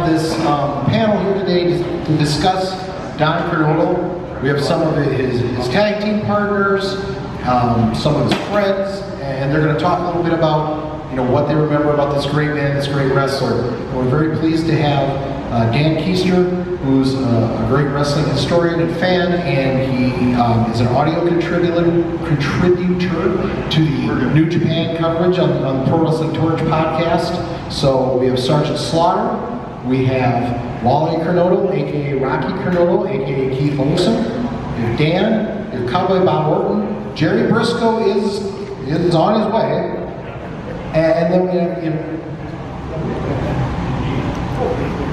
have this panel here today to discuss Don Kernodle. We have some of his tag team partners, some of his friends, and they're going to talk a little bit about what they remember about this great man, this great wrestler. And we're very pleased to have Dan Keister, who's a great wrestling historian and fan, and he is an audio contributor to the New Japan coverage on the Pro Wrestling Torch podcast. So we have Sergeant Slaughter, we have Wally Kernodle, aka Rocky Kernodle, aka Keith Olsen, we have Dan, we have Cowboy Bob Orton, Jerry Brisco is on his way, and then we have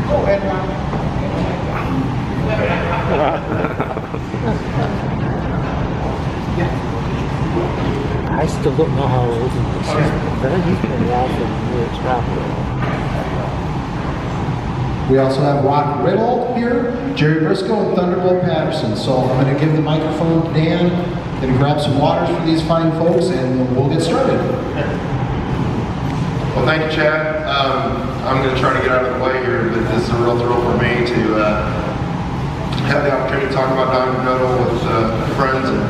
Go ahead, Ron. I still don't know how old he is. But he's been around for years, probably. We also have Rock Riddle here, Jerry Brisco, and Thunderbolt Patterson. So I'm going to give the microphone to Dan, going to grab some waters for these fine folks, and we'll get started. Well, thank you, Chad. I'm going to try to get out of the way here, but this is a real thrill for me to have the opportunity to talk about Don Kernodle with friends and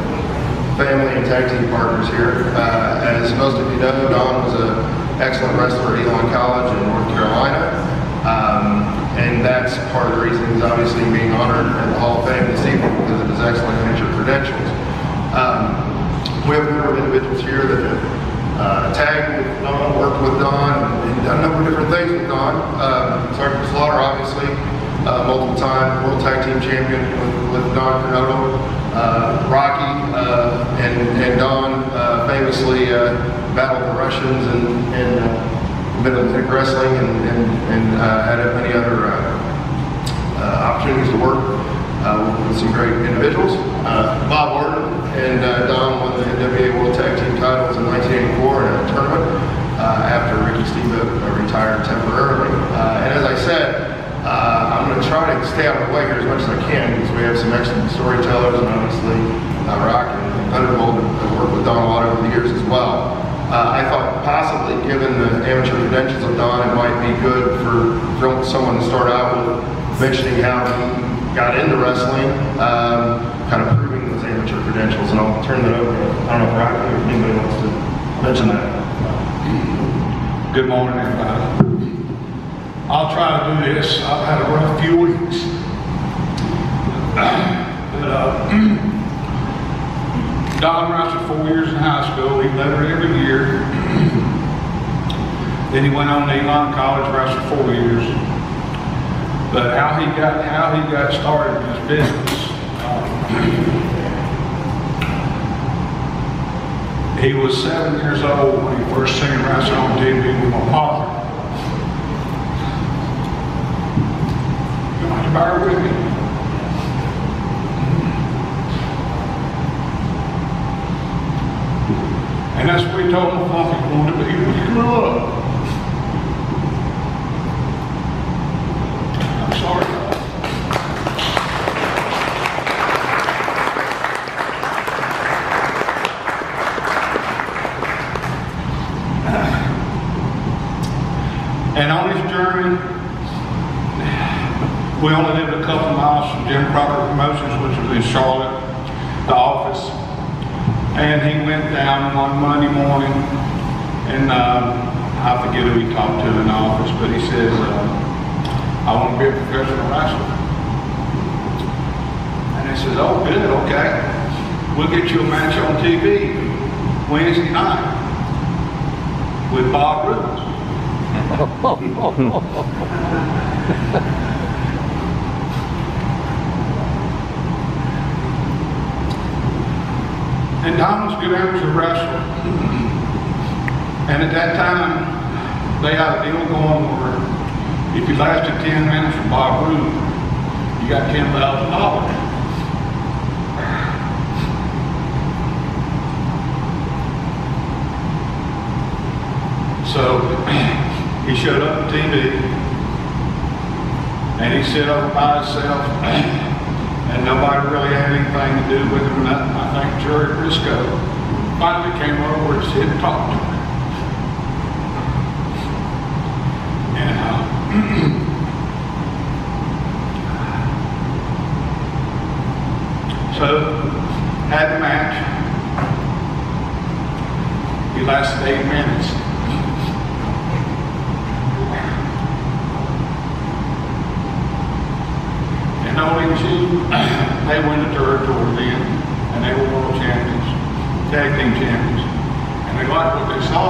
family and tag team partners here. As most of you know, Don was an excellent wrestler at Elon College in North Carolina, and that's part of the reason he's obviously being honored in the Hall of Fame this evening because of his excellent amateur credentials. We have a number of individuals here that have tagged with Don, worked with Don, and done a number of different things with Don. Sergeant Slaughter, obviously, multiple-time World Tag Team Champion with Don Kernodle. Rocky and Don famously battled the Russians and been in wrestling and had many other opportunities to work with some great individuals. Bob Orton and Don won the NWA World Tag Team titles in 1984 in a tournament after Ricky Steamboat retired temporarily. And as I said, I'm going to try to stay out of the way here as much as I can because we have some excellent storytellers, and obviously Rock and Thunderbolt have worked with Don a lot over the years as well. I thought possibly, given the amateur credentials of Don, it might be good for someone to start out with mentioning how he got into wrestling, kind of proving those amateur credentials, and I'll turn that over to, I don't know if Rocky or if anybody wants to mention that. Good morning, everybody. I'll try to do this. I've had a rough few weeks. Don wrestled 4 years in high school. He lettered every year. Then he went on to Elon College, wrestled 4 years. But how he got started in his business, he was 7 years old when he first seen him wrestle on TV with my father. You'll have to bear with me. And that's what he told my father he wanted to be when he grew up. I'm sorry. And on his journey, we only lived a couple miles from Jim Crocker Promotions, which was in Charlotte, the office. And he went down one Monday morning, and I forget who he talked to in the office, but he says, I want to be a professional wrestler. And he says, oh, good, okay. We'll get you a match on TV Wednesday night with Bob Rubens. And Don was a good amateur wrestler. And at that time, they had a deal going where if you lasted 10 minutes with Bob Roode, you got $10,000. So he showed up on TV, and he sat over by himself. And nobody really had anything to do with him or nothing. I think Jerry Brisco finally came over and said, talk to him. And So, had the match. He lasted 8 minutes. And OMG, they won the territory then, and they were world champions, tag team champions, and they liked what they saw.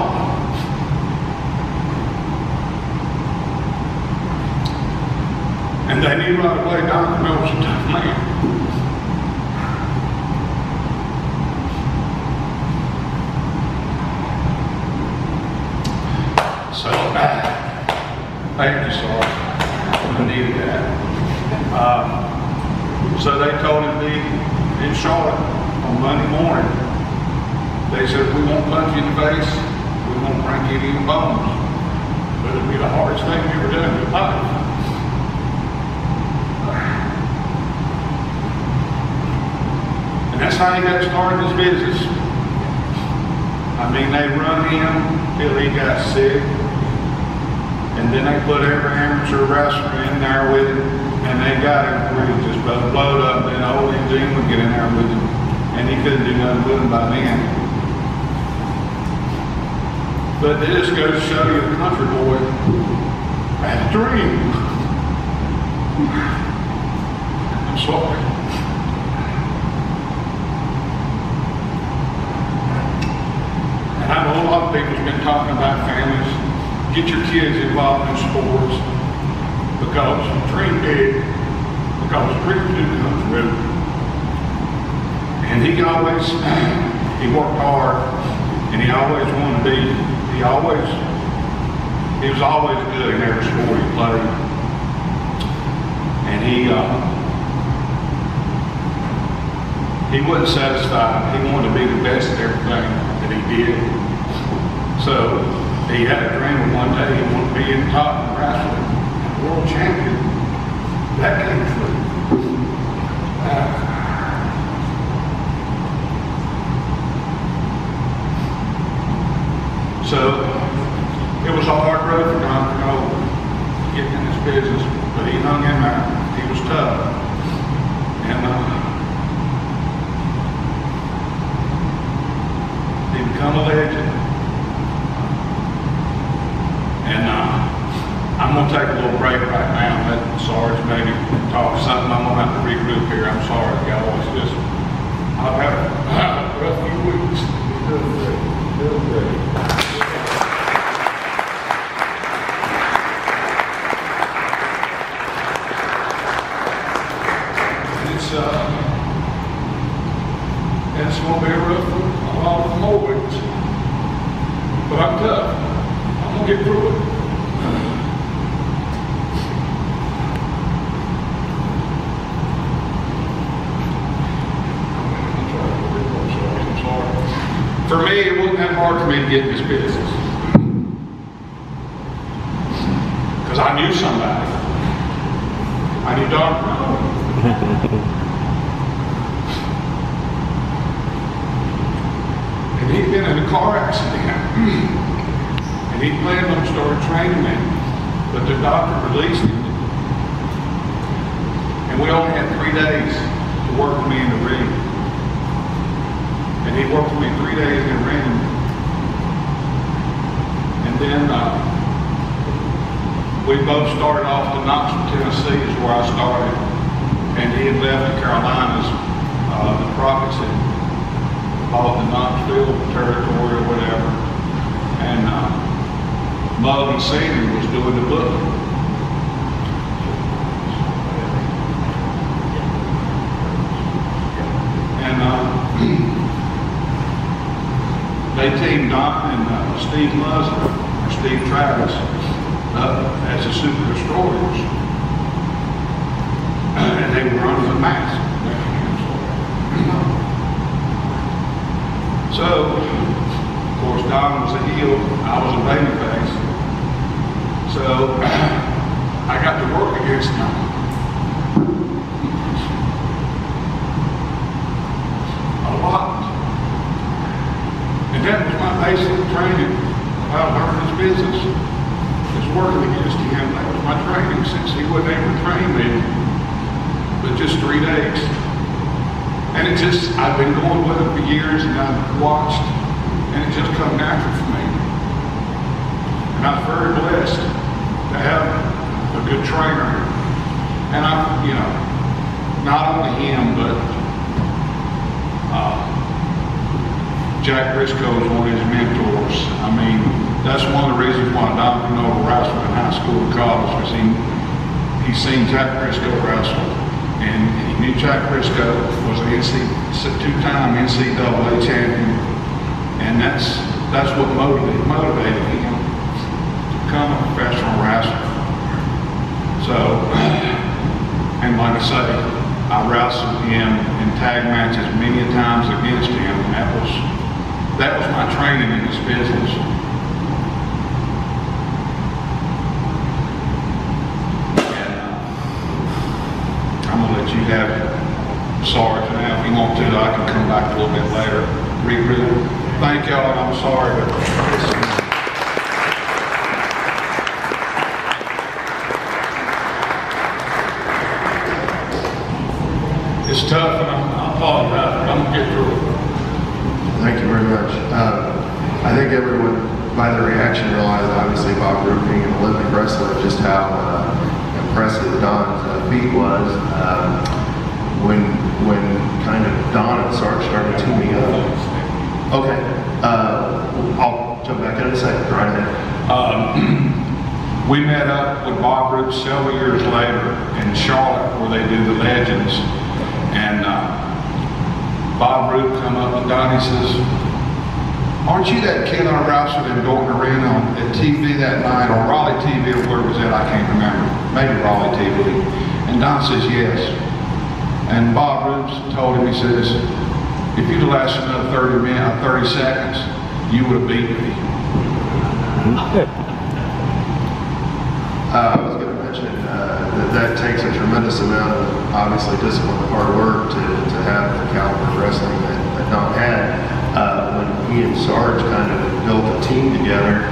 And they knew right away Don Kernodle was a tough man. So, thank you, Sarge. I needed that. So they told him to be in Charlotte on Monday morning. They said, we won't punch you in the face, we won't break any of your bones, but it'll be the hardest thing you ever done in your life. And that's how he got started in his business. I mean, they run him till he got sick, and then they put every amateur wrestler in there with him. And they got him where he just about blowed up, and old Jim would get in there with him, and he couldn't do nothing with him by then. But this goes to show you the country boy had a dream. I'm sorry. And I know a lot of people's been talking about families. Get your kids involved in sports. Because dream big, because dreams do come true. And he always, he worked hard, and he always wanted to be, he was always good in every sport he played. And he wasn't satisfied. He wanted to be the best at everything that he did. So he had a dream of one day he wanted to be in the top in wrestling. World champion. That came true. So it was a hard road for Don Kernodle getting in this business, but he hung in there. He was tough. And he became a legend. And I'm going to take a little break right now and let Sarge maybe talk something. I'm going to have to regroup here. I'm sorry, y'all. It's just, I've had a rough few weeks. Doing great. Doing great. It's going to be a rough one. A lot of more weeks. But I'm tough. I'm going to get through it. For me, it wasn't that hard for me to get in this business. Because I knew somebody. I knew Dr. And he'd been in a car accident. And he planned on starting training me. But the doctor released him. And we only had 3 days to work with me in the ring. And he worked with me 3 days in the ring. And then we both started off to Knoxville, Tennessee is where I started. And he had left the Carolinas. The Profits had bought the Knoxville territory or whatever. And Mug Senior was doing the book. And they teamed Don and Steve Musler, or Steve Travis, as the Super Destroyers. And they were under the mask. So, of course, Don was a heel, I was a babyface. So, I got to work against them. A lot. And that was my basic training about learning this business. Was working against him. That was my training since he wouldn't ever train me, but just 3 days. And it just, I've been going with it for years, and I've watched, and it just come natural for me. And I'm very blessed to have a good trainer. And I'm, you know, not only him, but Jack Brisco is one of his mentors. I mean, that's one of the reasons why Don Kernodle wrestled in high school and college, because he seen Jack Brisco wrestle. And he knew Jack Brisco was an two-time NCAA champion. And that's what motivated him to become a professional wrestler. So, and like I say, I wrestled him in tag matches many times against him, and that was my training in this business. And I'm gonna let you have it, Sarge, and now if you want to, I can come back a little bit later, regroup. Thank y'all, and I'm sorry, but it's tough, and I apologize, but I'm gonna get through it. Thank you very much. I think everyone, by the reaction, realized obviously Bob Roop being an Olympic wrestler, just how impressive Don's feat was. When kind of Don and Sarge started teaming up. Okay, I'll jump back in a second. Right ahead. We met up with Bob Roop several years later in Charlotte, where they do the Legends. And Bob Roop come up to Don, he says, "Aren't you that kid I wrestled in Dorton Arena at TV that night, or Raleigh TV, or where was that? I can't remember. Maybe Raleigh TV." And Don says, "Yes." And Bob Roop told him, he says, "If you'd have lasted another 30 seconds, you would have beaten me." I was going to mention that takes a tremendous amount of, obviously, discipline and hard work to have the caliber of wrestling that Don had. When he and Sarge kind of built a team together,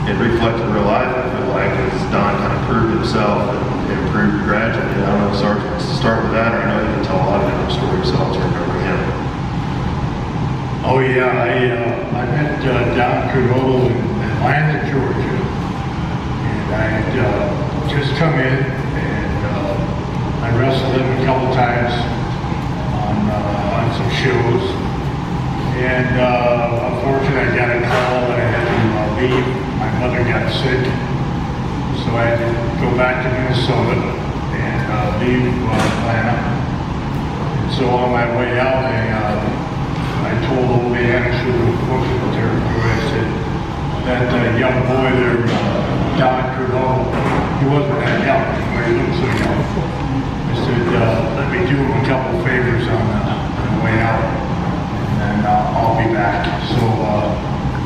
it reflected real life, I feel like, as Don kind of proved himself and improved gradually. I don't know if Sarge wants to start with that, or I know you can tell a lot of different stories, so I'll turn it over to him. Oh yeah, I met Don Kernodle in Atlanta, Georgia, and I had just come in, and I wrestled him a couple times on some shows, and unfortunately I got a call that I had to leave. My mother got sick, so I had to go back to Minnesota and leave Atlanta. And so on my way out, I told old man, who was working with her, I said, that young boy there, Don Kernodle, he wasn't that young, but he looked so young. I said, let me do him a couple favors on the way out, and then I'll be back. So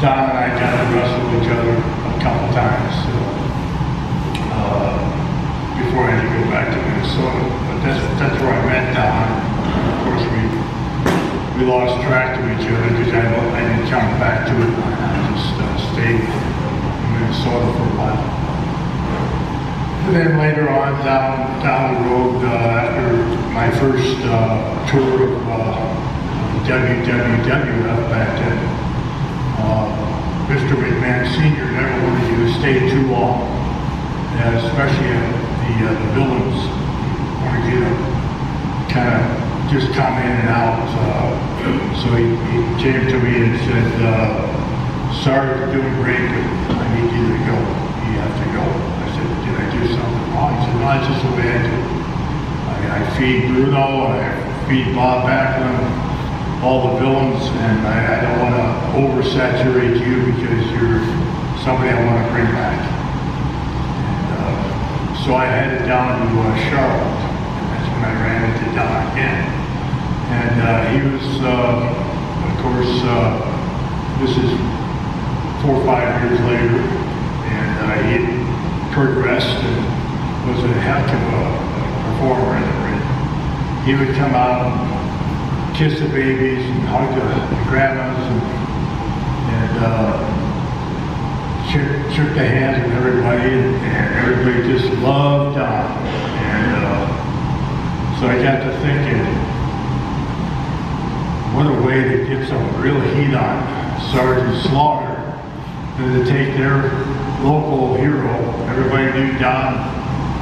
Don and I got to wrestle each other a couple times before I had to go back to Minnesota. But that's where I met Don. Of course, we lost track of each other because I didn't come back to it. I just stayed in Minnesota for a while. And then later on, down the road, after my first tour of WWF back then, Mr. McMahon Sr. never wanted you to stay too long, especially the villains wanted you to kind of just come in and out. So he came to me and said, "Sorry, you're doing great, but I need you to go. You have to go." I said, "Did I do something wrong?" He said, "No, it's just the way I do it. I feed Bruno, I feed Bob Backlund, all the villains, and I don't want to oversaturate you because you're somebody I want to bring back." And so I headed down to Charlotte, and that's when I ran into Don again. And he was, of course, this is 4 or 5 years later, and he had progressed and was a heck of a performer in the ring. He would come out and kiss the babies and hug the grandmas and shook the hands with everybody, and everybody just loved Don. And so I got to thinking, what a way to get some real heat on Sergeant Slaughter than to take their local hero. Everybody knew Don,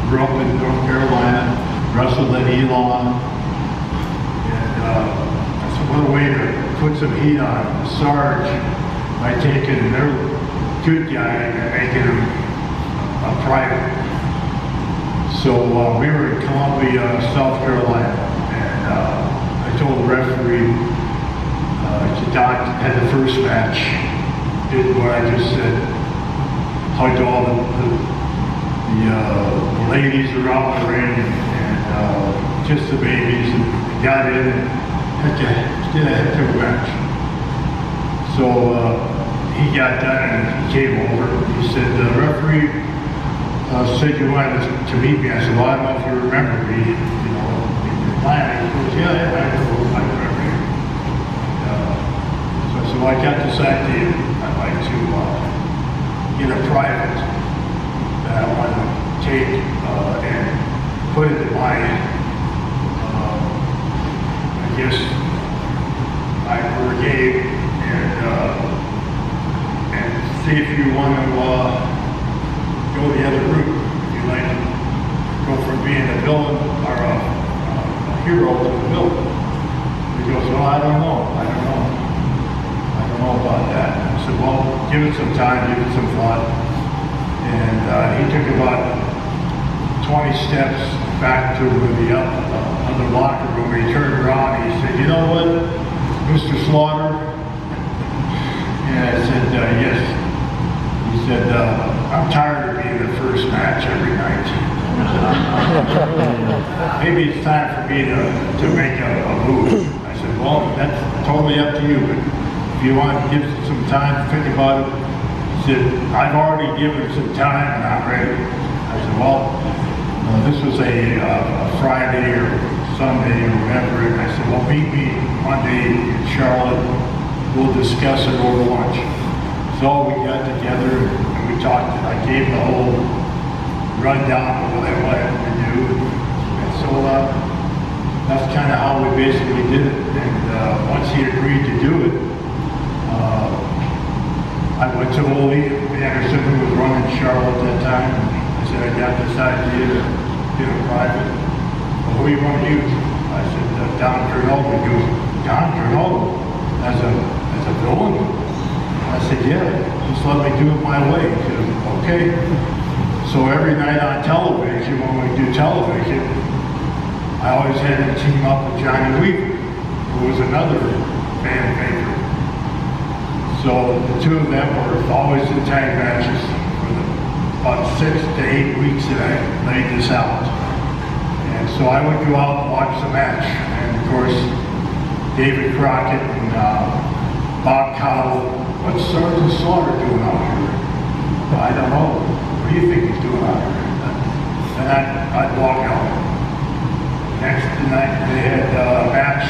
grew up in North Carolina, wrestled at Elon, and so what a way to put some heat on Sarge by taking their good guy and making him a private. So we were in Columbia, South Carolina, and I told the referee, Don had the first match, did what I just said, hugged all the ladies around the ring and kissed the babies and got in and did a heck of a match. So he got done and he came over. He said, the referee said you wanted to meet me. I said, well, I don't know if you remember me, in your plan. He goes, yeah, I remember you. So I said, well, I got this idea. I'd like to get a private that I want to take and put into my, I guess, my brigade and see if you want to go the other route. If you like to go from being a villain or a hero to a villain. He goes, well, I don't know about that. I said, well, give it some time, give it some thought. And he took about 20 steps back to the other locker room. He turned around and he said, you know what, Mr. Slaughter? And I said, yes. He said, I'm tired of being the first match every night. Maybe it's time for me to make a move. I said, well, that's totally up to you, but if you want to give some time to think about it, he said, I've already given it some time and I'm ready. I said, well, this was a Friday or Sunday or whatever, and I said, well, meet me Monday in Charlotte. We'll discuss it over lunch. So we got together and we talked, and I gave the whole rundown of what I wanted to do. And so that's kind of how we basically did it. And once he agreed to do it, I went to Ole Anderson, who was running Charlotte at that time. I said, I got this idea to get a private. Well, who do you want to use? I said, Don Kernodle. He goes, Don Kernodle? As a villain? I said, yeah, just let me do it my way. He said, okay. So every night on television, when we do television, I always had to team up with Johnny Weaver, who was another fan favorite. So the two of them were always in tag matches for about 6 to 8 weeks that I laid this out. And so I would go out and watch the match. And of course, David Crockett and Bob Cowell, what's Sergeant Slaughter doing out here? I don't know. What do you think he's doing out here? And I'd walk out. Next night they had a match.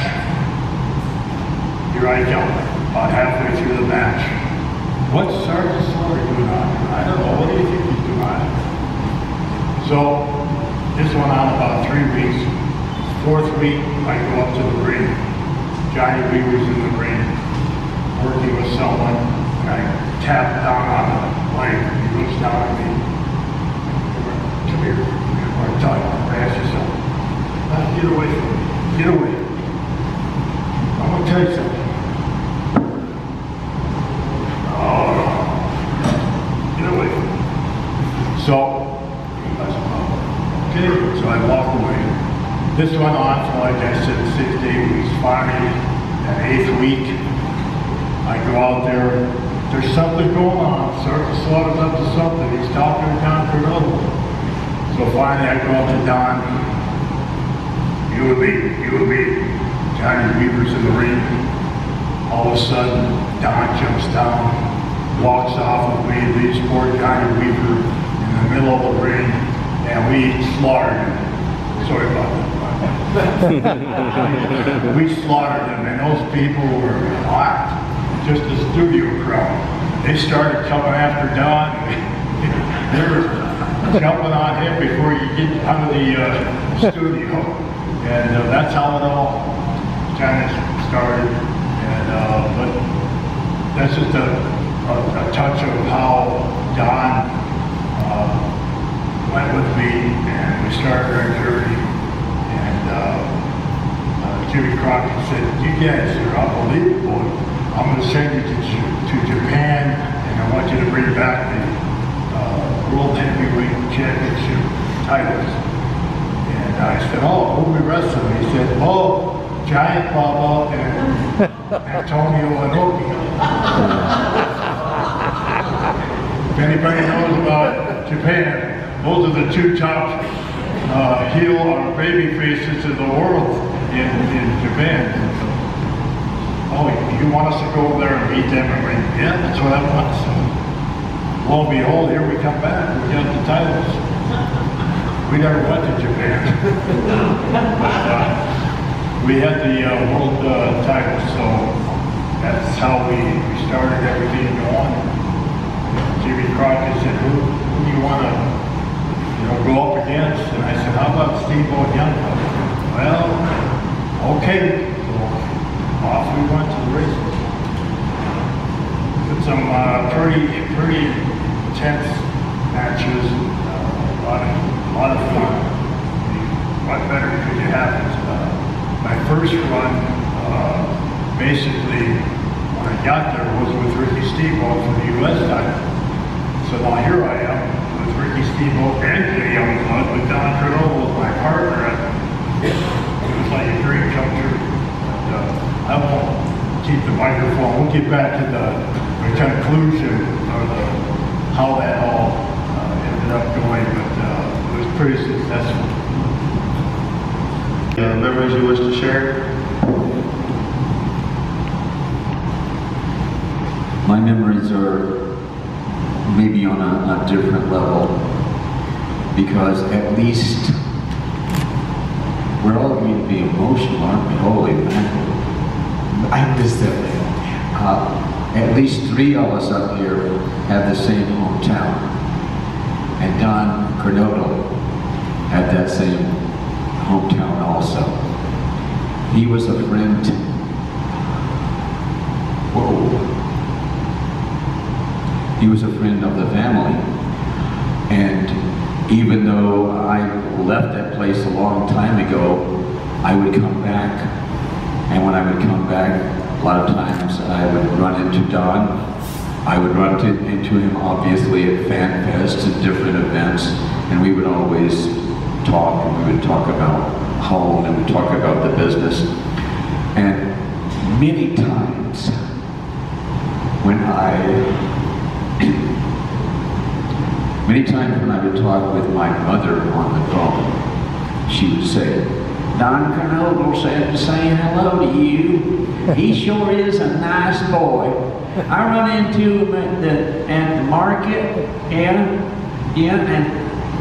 Here I come, about halfway through the match. What's Sergeant Slaughter doing out here? I don't know. What do you think he's doing out here? So this went on about 3 weeks. 4th week, I go up to the ring. Johnny Weaver's in the ring, working with someone, and I tap down on the leg. He looks down at me. Come here. I want to talk. I ask you something. Get away from me. Get away. I'm going to tell you something. Oh, no. Get away from me. So, okay, so I walk away. This went on for, like I said, 6 to 8 weeks. Finally, that 8th week, I go out there. There's something going on. Sergeant Slaughter's up to something. He's talking to Don Kernodle. So finally, I go up to Don. You and me. Johnny Weaver's in the ring. All of a sudden, Don jumps down, walks off with me, leaves poor Johnny Weaver in the middle of the ring, and we slaughtered him. Sorry about that. We slaughtered him, and those people were hot. Just the studio crowd. They started coming after Don. They were jumping on him before you get out of the studio. And that's how it all kind of started. but that's just a touch of how Don went with me, and we started our journey. And Jimmy Crockett said, "You guys are unbelievable. I'm going to send you to Japan, and I want you to bring back the World Heavyweight Championship titles." And I said, "Oh, who we wrestling?" He said, "Oh, Giant Baba and Antonio Inoki." If anybody knows about Japan, those are the two top heel or baby faces in the world in Japan. "Oh, you want us to go over there and beat them?" And win? "Yeah, that's what I want." So, lo and behold, here we come back. We got the titles. We never went to Japan. But, we had the world titles, so that's how we started everything going. Jimmy Crockett said, "Who do you want to, go up against?" And I said, "How about Steamboat Youngbuck?" "Well, okay." So off we went to the races. With some pretty intense matches, a lot of fun. What better could you have? My first run, basically, when I got there, was with Ricky Steamboat for the U.S. title. So now here I am with Ricky Steamboat and Jay Youngblood, with Don Kernodle as my partner. It was like a dream come true. But, I won't keep the microphone. We'll get back to the conclusion of how that all ended up going, but it was pretty successful. Memories you wish to share? My memories are maybe on a different level, because at least we're all going to be emotional, aren't we? Holy mackerel. I miss that. At least 3 of us up here have the same hometown, and Don Kernodle had that same hometown also. He was a friend. He was a friend of the family, and even though I left that place a long time ago, I would come back, and when I would come back, a lot of times I would run into Don. I would run into him obviously at Fan Fest and different events, and we would always talk, and we would talk about home, and we would talk about the business. And many times when I would talk with my mother on the phone, she would say, "Don Kernodle said to say hello to you. He sure is a nice boy. I run into him at the market, and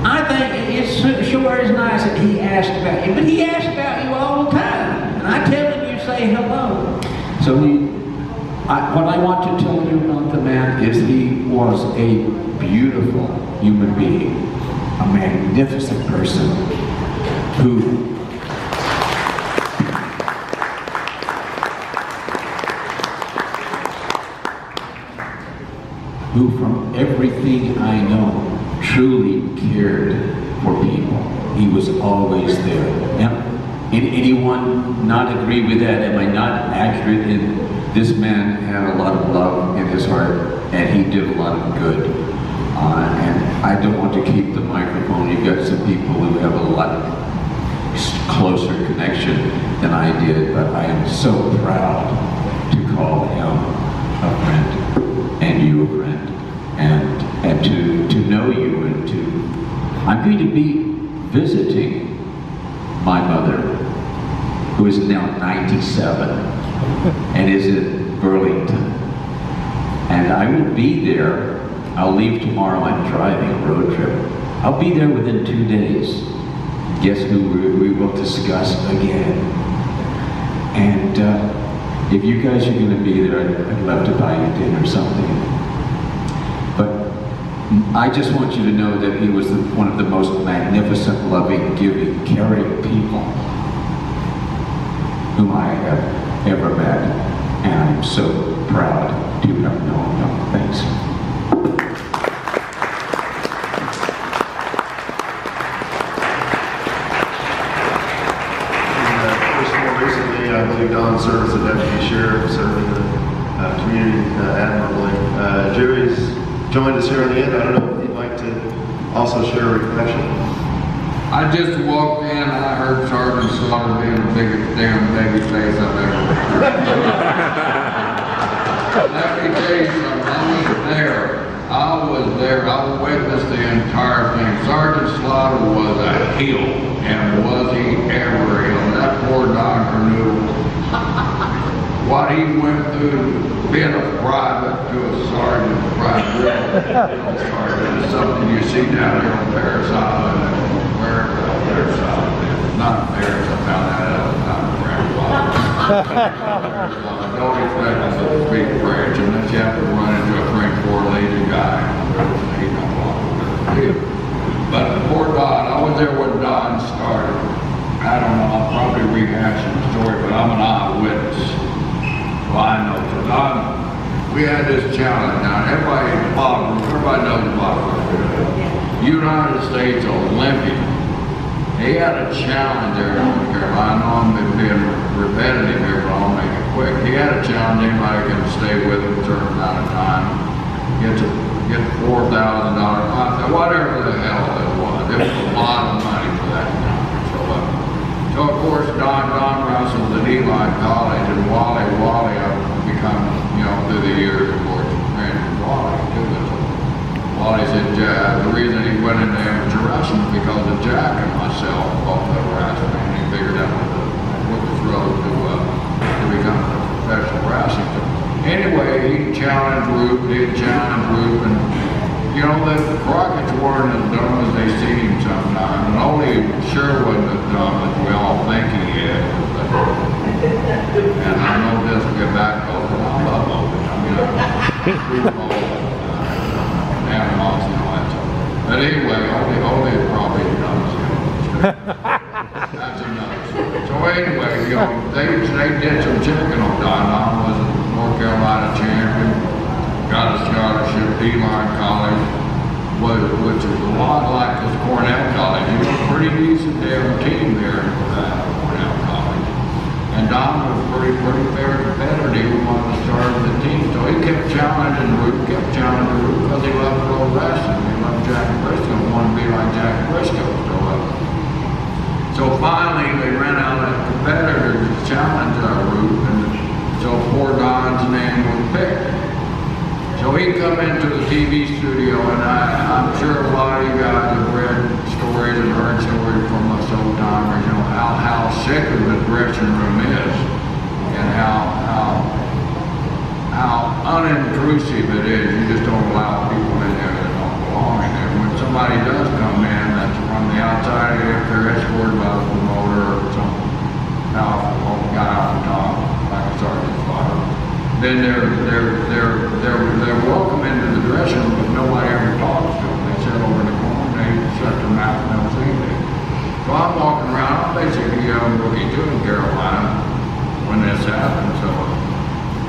I think it sure is nice that he asked about you. But he asks about you all the time, and I tell him you say hello." So what I want to tell you about the man is he was a beautiful human being, a magnificent person who from everything I know truly cared for people. He was always there. Now, anyone not agree with that? Am I not accurate in this man had a lot of love in his heart, and he did a lot of good. And I don't want to keep the microphone. You've got some people who have a lot closer connection than I did, but I am so proud to call him a friend, and you a friend, and to know you, and I'm going to be visiting my mother, who is now 97 and is in Burlington, and I will be there. I'll leave tomorrow. I'm driving a road trip. I'll be there within 2 days. Guess who we will discuss again. And if you guys are going to be there, I'd love to buy you dinner or something. But I just want you to know that he was one of the most magnificent, loving, giving, caring people whom I have ever met. and I'm so proud to have known him. Thanks. I believe Don served as a deputy sheriff, serving the community admirably. Jerry's joined us here on the end. I don't know if you'd like to also share a reflection. I just walked in and I heard Sergeant Slaughter being the biggest damn baby face I've ever heard. Let me tell you something, I was there, I witnessed the entire thing. Sergeant Slaughter was a heel, and was he ever a heel. That poor Don Kernodle, what he went through being a private to a sergeant, sergeant is something you see down here on Paris Island, and where Paris Island, not Paris, I found that out, not don't expect us to speak French unless you have to run into a French Legion guy. He don't want to do. But poor Don, I was there when Don started. I don't know, I'll probably rehashing the story, but I'm an eyewitness. Well, I know. So Don, we had this challenge now. Everybody knows Bob. United States Olympian. He had a challenge there in North Carolina. I know I'm being repetitive here, but I'll make it quick. He had a challenge, anybody can stay with him a certain amount of time. Get $4,000. I said, whatever the hell it was. It was a lot of money for that time. So of course, Don Russell's at Eli College, and Wally, I've become, through the years, of course, friends with Wally too. Wally said, the reason he went into amateur wrestling was because of Jack and myself both had wrestling, and he figured that was his road to become a professional wrestling. Anyway, he challenged Roop, and the Crockett's weren't as dumb as they seem sometimes, and only sure wasn't as dumb as we all think he is. And I know this will get back over, I love animals and all that stuff. But anyway, only probably dumb. That's enough. So anyway, they did some checking on Don. Don was a North Carolina champion, got a scholarship, Eli College, which is a lot like this Cornell College. You have a pretty decent damn team there at Cornell College. And Don was pretty fair competitor. He wanted to start the team. So he kept challenging Roop because he loved pro wrestling. He loved Jack Brisco, wanted to be like Jack Brisco. So finally, they ran out of competitors to challenge Roop, and so poor Don's name was picked. So he come into the TV studio, and I'm sure a lot of you guys have read stories and heard stories from us old timers, how sacred the dressing room is, and how unintrusive it is. You just don't allow people in there that don't belong in there. When somebody does come in that's from the outside, if they're escorted by the promoter or some powerful guy on top, like a sergeant father, then they're welcome into the dressing room, but nobody ever talks to them. They sit over in the corner, they shut their mouth and don't say anything. So I'm walking around, I'm basically young rookie too in Carolina when this happened, so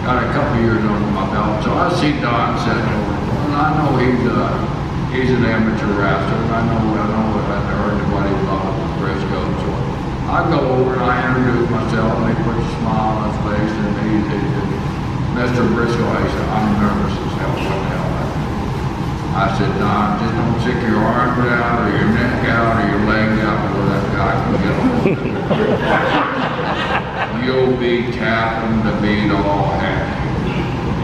got a couple years under my belt. So I see Don sitting over there, and I know he's an amateur wrestler, and I know I've heard what he thought of Brisco. So I go over and I introduce myself, and he puts a smile on his face, and Mr. Brisco, I said, I'm nervous as hell, what the hell? I said, Don, just don't stick your arms out, or your neck out, or your legs out before that guy can get on. You'll be tapping the beat all happy.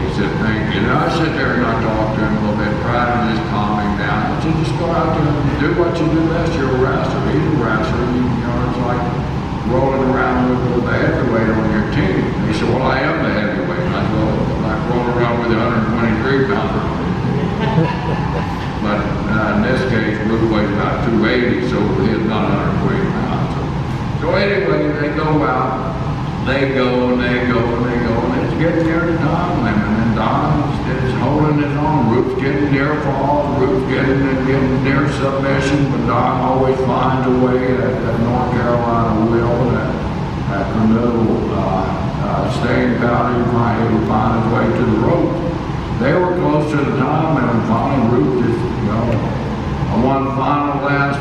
He said, thank you. And I sit there and I talk to him a little bit, try to just calm him down. I said, just go out there and do what you do best. You're a wrestler. He's a wrestler. It's like rolling around with the heavyweight on your team. He said, well, I am the heavyweight. I said, well, like rolling around with a 123 pounder. But in this case, Roop weighs about 280, so he's not 120 pounds. So anyway, they go out, they go, and it's getting near the time limit, and Don is holding his own. Roop's getting near fall, Roop's getting near submission, but Don always finds a way at North Carolina will, that Kernodle staying powder, at a time, and finally Ruth just, you know, one final last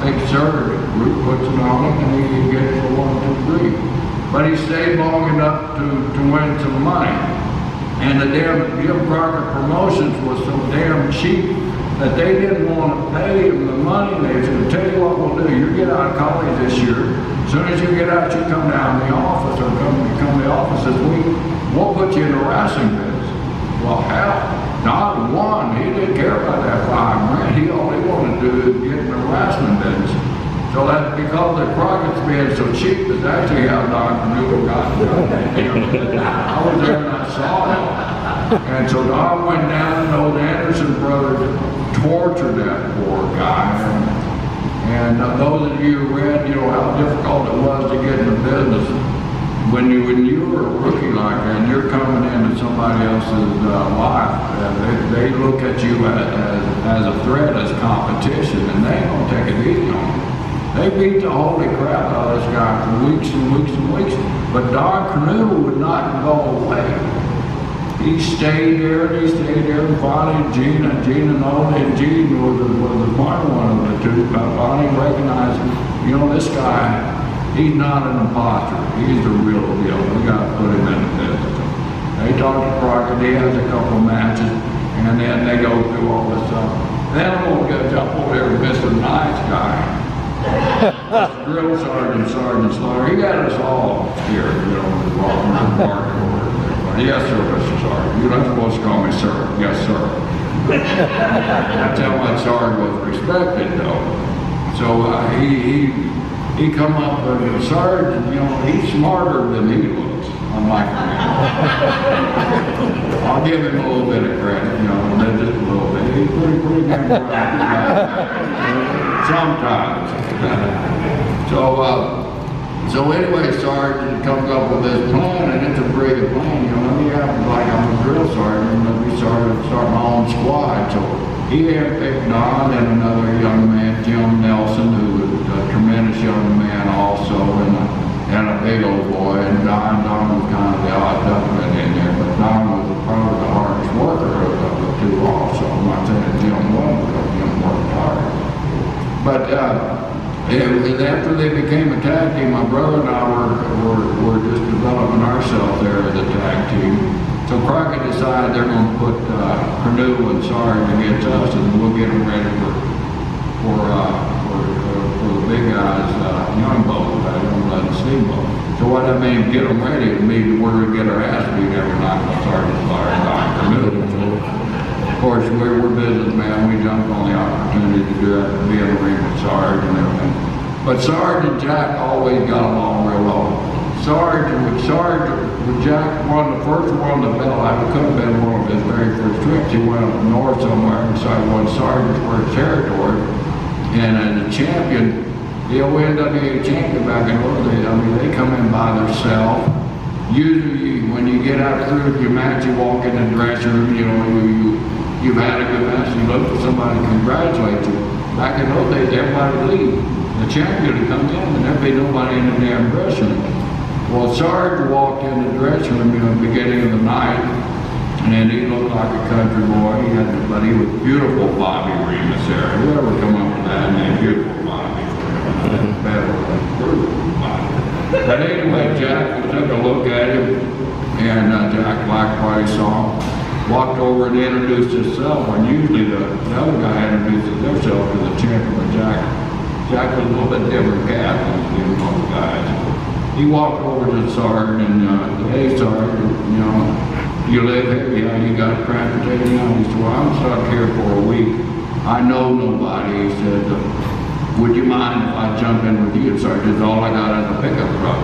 big surge. Ruth puts it on him, and he gets for 1, 2, 3. But he stayed long enough to win some money. And the damn Jim Crocker Promotions was so damn cheap that they didn't want to pay him the money. They said, tell you what we'll do, you get out of college this year. As soon as you get out, you come down to the office or come to the office this week. We'll put you in the wrestling business. Well, hell, Don won. He didn't care about that $5 grand. He only wanted to do is get in the wrestling business. So that's because the Crockett's being so cheap, that's actually how Don Kernodle got it. I was there and I saw it. And so Don went down and those Anderson brothers tortured that poor guy. And those of you who read, you know, how difficult it was to get in the business. When you were a rookie like that and you're coming into somebody else's life, they look at you as a threat, as competition, and they don't take it easy on you. They beat the holy crap out of this guy for weeks and weeks and weeks. But Don Kernodle would not go away. He stayed there and he stayed there, and finally Gina known, and Gene was the smart one of the two, but finally recognized, you know, this guy, he's not an imposter. He's the real deal. We got to put him in the business. They talked to Crockett. He has a couple of matches, and then they go through all this stuff. Then I'm going to go jump over there with Mr. Nice Guy. Drill Sergeant Slaughter. He got us all scared, you know, with the market order. Yes, sir, Mr. Sergeant. You're not supposed to call me sir. Yes, sir. That's how much Sergeant was respected, though. So he come up with Sergeant, you know, he's smarter than he looks. I'm like, I'll give him a little bit of credit, you know, just a little bit. He's pretty damn bright. Sometimes. So anyway, Sergeant comes up with this plan, and it's a pretty good plan. You know, let me have, like, I'm a drill sergeant, let me start my own squad. So he had picked Don and another young man, Jim Nelson, who was a tremendous young man also, and a big old boy. And Don was kind of the odd duckman in there, but Don was probably the hardest worker of the two also. I'm not saying Jim wasn't, because Jim worked hard. But after they became a tag team, my brother and I were just developing ourselves there as a tag team. So Crockett decided they're going to put Kernodle and Sarge against us, and we'll get them ready for the big guys, young boat, young blood and steamboat. So what that means, get them ready, it means we're going to get our ass beat every night with Sergeant Slaughter and Don Kernodle. Of course, we're businessmen. We jumped on the opportunity to do that, to be in the ring with Sarge and everything. But Sarge and Jack always got along real well. Sarge with Jack won the first one the belt. It could have been one of his very first trips. He went up north somewhere and decided won Sarge's first territory. And as a champion, the ONWA champion back in those days, I mean, they come in by themselves. Usually, when you get out through your match, you walk in the dressing room, you know, you've had a good match, you look for somebody to congratulate you. Back in those days, everybody would leave. The champion would come in, and there'd be nobody in the damn dressing room. Well, Sarge walked in the dressing room in the beginning of the night, and he looked like a country boy. But he was beautiful Bobby Remus there. Whoever come up with that name, beautiful Bobby. Better than beautiful Bobby. But anyway, Jack took a look at him, and Jack liked what he saw. Walked over and introduced himself, when usually the other guy introduces themselves to the champion, but Jack was a little bit different cat than most guys. He walked over to Sarge and hey Sarge, you know, you live here? Yeah, you got transportation? He said, well, I'm stuck here for a week. I know nobody. He said, would you mind if I jump in with you? Sarge said, all I got is a pickup truck.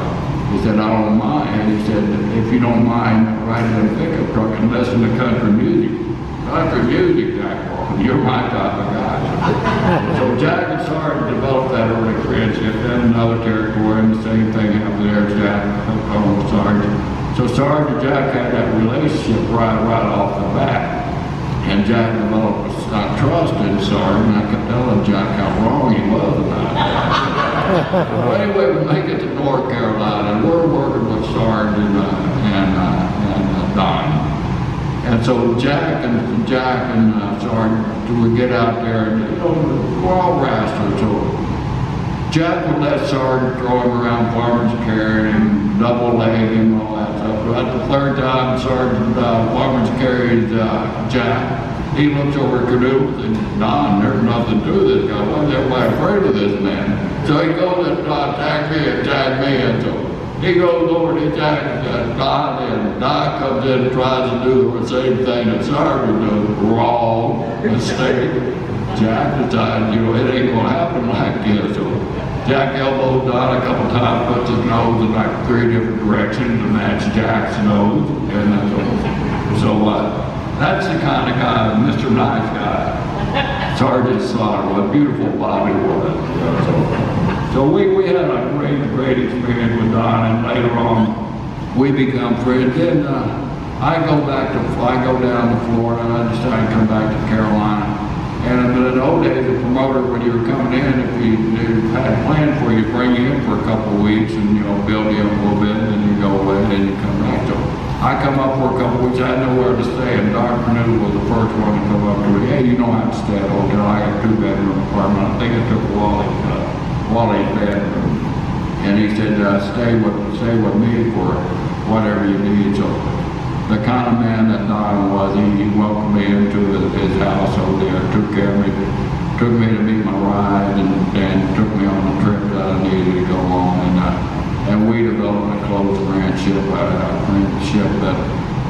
He said, I don't mind. And he said, if you don't mind riding in a pickup truck and listen to country music. Country music, Jack, you're my type of guy. So Jack and Sarge developed that early friendship. Then another territory, and the same thing happened there. Jack called Sarge. So Sarge and Jack had that relationship right off the bat. And Jack developed a trust in Sarge, and I kept telling Jack how wrong he was about that. Well, anyway, we make it to North Carolina, and we're working with Sarge and Don. And so Jack and Sergeant would get out there and, you know, we're all wrestlers. So Jack would let Sergeant throw him around Farmer's Carry and double leg him and all that stuff. But at the third time, Sergeant Farmer's carried Jack. He looks over at Kernodle and says, Don, there's nothing to this guy. Why is everybody afraid of this man? So he goes and attack me, and so he goes over to attack Don, and Don comes in and tries to do the same thing that Sergeant does. Wrong, mistake. Jack decides, you know, it ain't gonna happen like this. So Jack elbows Don a couple times, puts his nose in like 3 different directions to match Jack's nose, and so that's the kind of guy, Mr. Nice Guy, Sergeant Slaughter, what a beautiful Bobby was. So we had a great experience with Don, and later on we become friends. Then I go down to Florida, and I decided to come back to Carolina. And in the old days, the promoter, when you were coming in, if you had a plan for you, bring you in for a couple of weeks and, you know, build you up a little bit, and then you go away, and then you come back. So I come up for a couple of weeks, I had nowhere to stay, and Dr. Kernodle was the first one to come up to me. Hey, you don't have to stay at a hotel. I got a 2-bedroom apartment. I think I took Wally's bedroom. And he said, stay with me for whatever you need. So the kind of man that Don was, he welcomed me into his house over there, took care of me, took me to meet my ride, and took me on the trip that I needed to go on. And we developed a close friendship, that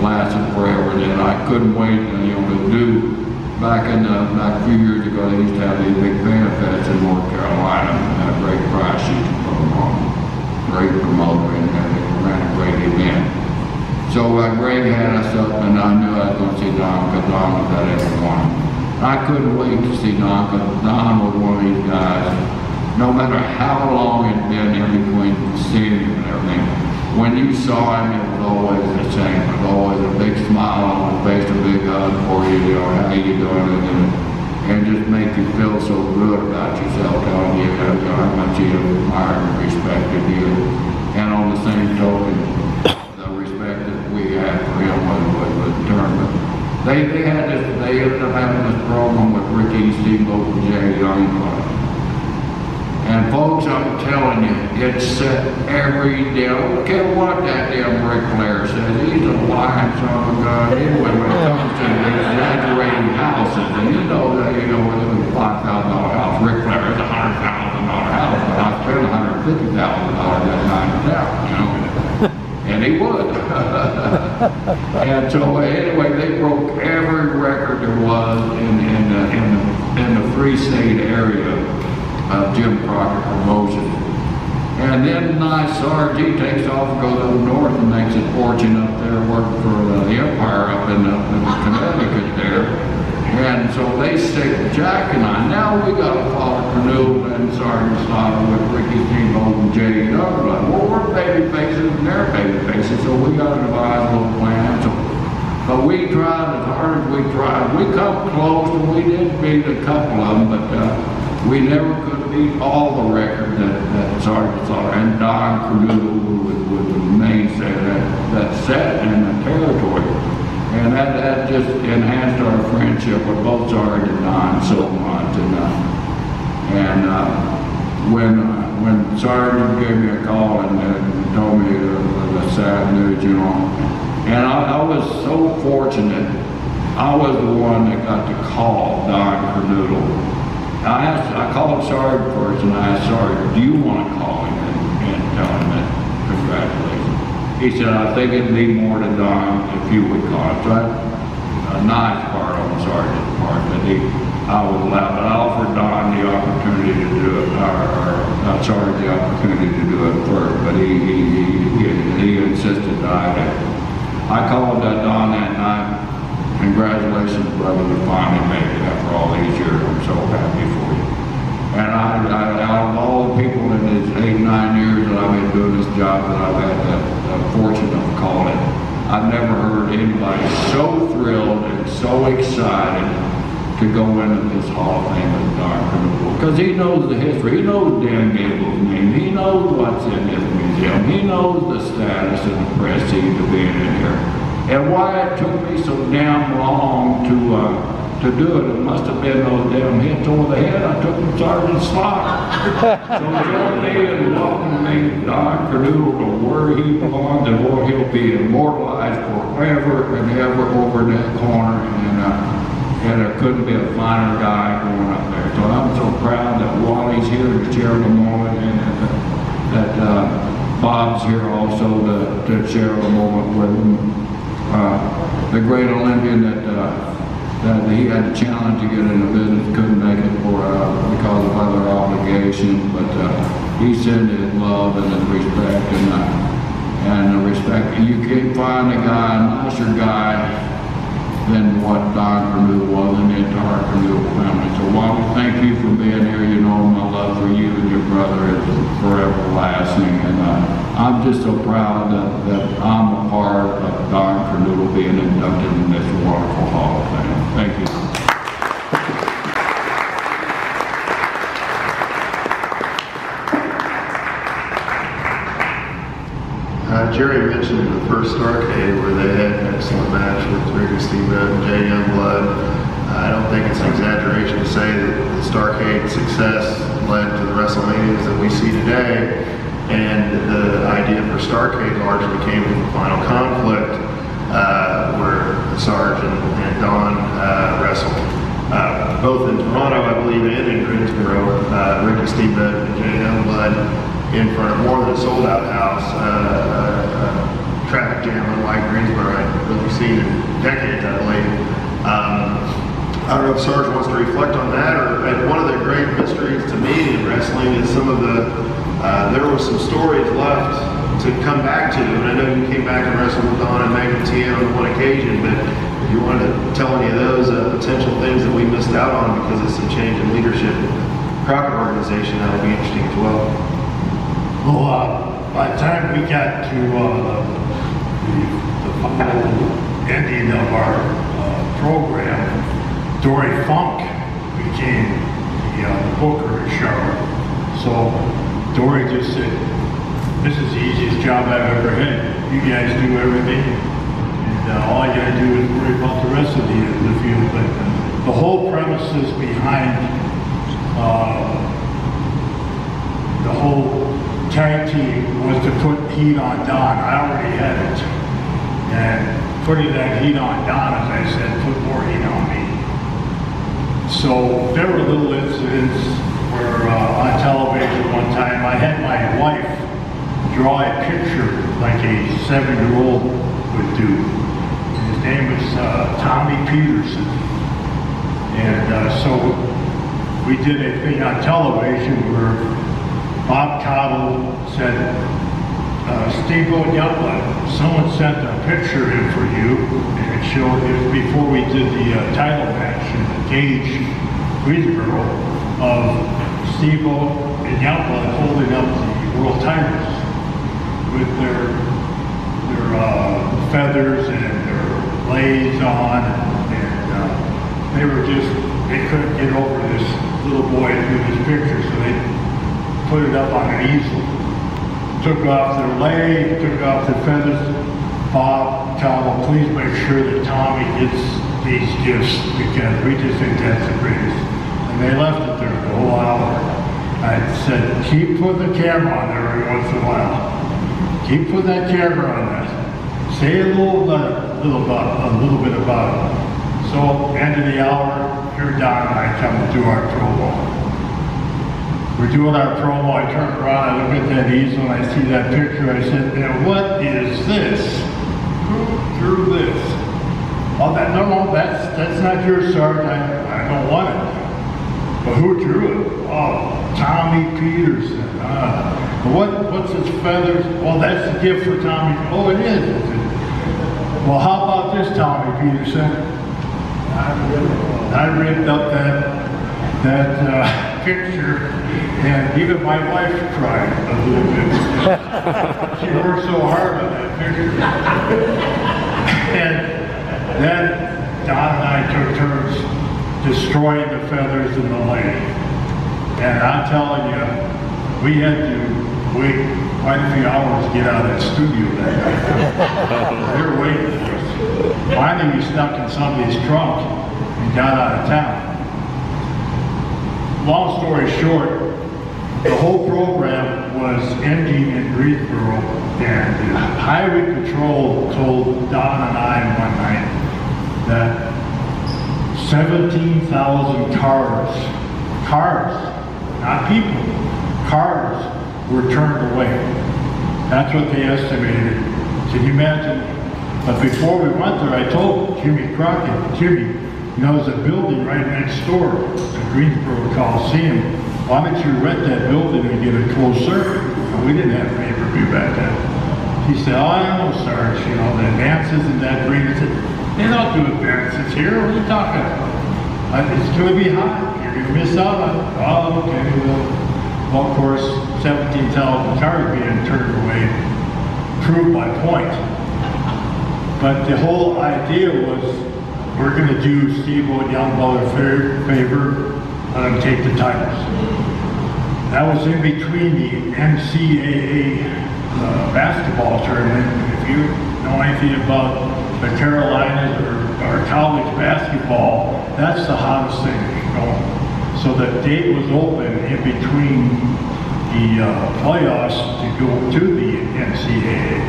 lasted forever. And I couldn't wait, you know, to do. Back a few years ago, they used to have these big fan fests in North Carolina, and had a great prize sheet to put them on. Great promoter, and they ran a great event. So Greg had us up, and I knew I was going to see Don, because Don was at every one. I couldn't wait to see Don, because Don was one of these guys. No matter how long it had been in between seeing him and everything, when you saw him, it was always the same. It was always a big smile on his face, a big hug for you, you know, how you doing, and just make you feel so good about yourself, telling you, how much he admired and respected you. And on the same token, the respect that we had for him was the tournament. They ended up having this program with Ricky Steamboat and Jay Youngblood. And folks, I'm telling you, it's set every day. I don't care what that damn Ric Flair says. He's a lying son of a gun. Anyway, when it comes to exaggerating houses, and you know that, you know, with a $5,000 house, Ric Flair is a $100,000 house, but I spent $150,000 that night in town, you know. And he would. And so anyway, they broke every record there was in the Free State area of Jim Crockett promotion. And then Nice Sarge, he takes off and goes up north and makes his fortune up there working for the Empire up in Connecticut there. And so they stick Jack and I. Now we got to follow Kernodle and Sergeant Slaughter with Ricky Steamboat and Jay Youngblood. Well, we're baby faces and they're baby faces, so we got to devise a little plan. But we tried as hard as we tried. We come close, and we did beat a couple of them, but we never could beat all the records that Sergeant Slaughter and Don Kernodle, who was the mainstay that set in the territory. And that just enhanced our friendship with both Sergeant and Don so much. When Sergeant gave me a call and told me the sad news, you know, and I was so fortunate, I was the one that got to call Don Kernodle. I called Sergeant first, and I asked Sergeant, do you want to call him and tell him that congratulations? He said, I think it'd be more to Don if you would call him. So that's a nice part on Sergeant's part that I was allowed, but I offered Don the opportunity to do it, or Sergeant the opportunity to do it first, but he insisted that I did. I called Don that night. Congratulations, brother, you finally made it after all these years. I'm so happy for you. And out of all the people in these 8-9 years that I've been doing this job that I've had the fortune of calling, I've never heard anybody so thrilled and so excited to go into this Hall of Fame as Don Kernodle. Because he knows the history. He knows Dan Gable's name. He knows what's in this museum. He knows the status and the prestige of being in here. And why it took me so damn long to do it, it must have been those damn hits over the head I took from Sergeant Slaughter. So join me and welcome me, Don Kernodle, to where he belongs and where he'll be immortalized forever and ever over that corner. And there couldn't be a finer guy going up there. So I'm so proud that Wally's here to share the moment, and that Bob's here also to share the moment with him. The great Olympian that he had a challenge to get into business, couldn't make it because of other obligations, but he sent his love and his respect and the respect. You can't find a nicer guy than what Don Kernodle was and the entire Kernodle family. So Wally, thank you for being here. You know my love for you and your brother is forever lasting, and I'm just so proud that I'm a part of Don Kernodle being inducted in this wonderful Hall of Fame. Thank you. Jerry mentioned the first Starcade where they had an excellent match with Rick and Steve and Jay Youngblood. I don't think it's an exaggeration to say that the Starcade success led to the WrestleManias that we see today, and the idea for Starcade largely came from the Final Conflict, where Sarge and Don wrestled. Both in Toronto, I believe, and in Greensboro, Rick and Steve and Jay Youngblood in front of more than a sold-out house, traffic jam unlike Greensboro I've really seen in decades, I believe. I don't know if Sarge wants to reflect on that, or one of the great mysteries to me in wrestling is some of the, there were some stories left to come back to, and I know you came back and wrestled with Don and Megan T on one occasion, but if you wanted to tell any of those potential things that we missed out on because of some change in leadership in the Crockett organization, that would be interesting as well. Well, by the time we got to the final ending of our program, Dory Funk became the booker in Charlotte. So Dory just said, "This is the easiest job I've ever had. You guys do everything, and all you gotta do is worry about the rest of the field." But the whole premises behind the whole tag team was to put heat on Don. I already had it. And putting that heat on Don, as I said, put more heat on me. So there were little incidents where on television one time I had my wife draw a picture like a 7-year-old would do. His name was Tommy Peterson. And so we did a thing on television where Bob Cottle said, Steve-O Youngblood, someone sent a picture in for you, and it showed, it was before we did the title match in the Gage, Greensboro, of Steve-O and Youngblood holding up the world titles with their feathers and their blades on, and they couldn't get over this little boy through this picture, so they put it up on an easel. Took off their leg, took off their feathers. Bob, Cottle, please make sure that Tommy gets these gifts because we just think that's the greatest. And they left it there the whole hour. I said, keep putting the camera on there every once in a while. Keep putting that camera on that. Say a little bit about it. So, end of the hour, here Don and I come to do our promo. We're doing our promo, I turn around, I look at that easel, and I see that picture, I said, now what is this? Who drew this? Oh, no, that's not yours, Sergeant, I don't want it. But who drew it? Oh, Tommy Peterson. What's his feathers? Well, that's the gift for Tommy. Oh, it is. Well, how about this, Tommy Peterson? I ripped up that picture, and even my wife cried a little bit. She worked so hard on that picture. And then Don and I took turns destroying the feathers in the leg. And I'm telling you, we had to wait quite a few hours to get out of that studio that night. They were waiting for us. finally we snuck in somebody's trunk and got out of town. Long story short, the whole program was ending in Brisco, and the Highway Patrol told Don and I one night that 17,000 cars, not people, cars were turned away. That's what they estimated. Can you imagine? But before we went there, I told Jimmy Crockett, Jimmy, you know, there's a building right next door to Greensboro Coliseum. Why don't you rent that building and get a closed circuit? And we didn't have pay-per-view back then. He said, oh, I don't know, Sarge, you know, the advances in that green. I said, they don't do advances here. What are you talking about? It's going to be hot. You're going to miss out on it. Oh, okay, well, of course, 17,000 cars being turned away proved my point. But the whole idea was, we're going to do Steve Youngblood a favor, let him take the titles. That was in between the NCAA basketball tournament. If you know anything about the Carolinas or college basketball, that's the hottest thing going. So the date was open in between the playoffs to go to the NCAA.